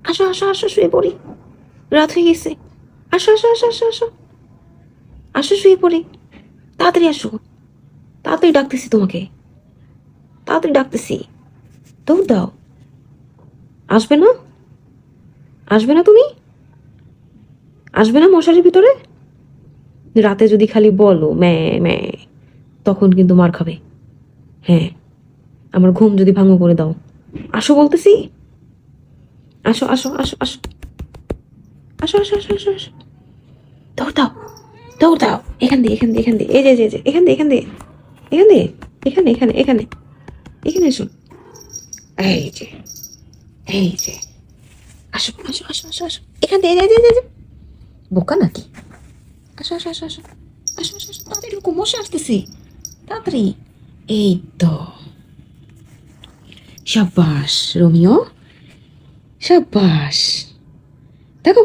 আসো আসো আসো, শুয়ে পড়ি, রাত হয়ে গেছে। আসো আসো আসো আসো আসো, আসো শুয়ে পড়ি, তাড়াতাড়ি আসো, তাড়াতাড়ি ডাকতেছি তোমাকে, তাড়াতাড়ি ডাকতেছি, দৌড় দাও। আসবে না? আসবে না তুমি? আসবে না মশারির ভিতরে? রাতে যদি খালি বলো ম্যা ম্যা, তখন কিন্তু মার খাবে। হ্যাঁ, আমার ঘুম যদি ভাঙো করে দাও। আসো বলতেছি, আসো আসো আসো আসো আসো আসো আসো আসো আসো, দৌড় দাও, দৌড় দাও, এখান দিয়ে এখান দিয়ে এখান দিয়ে, এই যে যে এখান দিয়ে এখান দিয়ে এখান দিয়ে, এখানে এখানে এখানে, এখানে এসো, এই যে, এই যে, আসো আসো আসো আসো আসো, এখান দিয়ে, এই যে বোকা নাকি? আসো আসো আসো আসো আসো আসো আসো, তাড়াতাড়ি ঢুকো, মশা আসতেছি, তাড়াতাড়ি। এই তো, সাব্বাস রোমিও, সাব্বাস। দেখো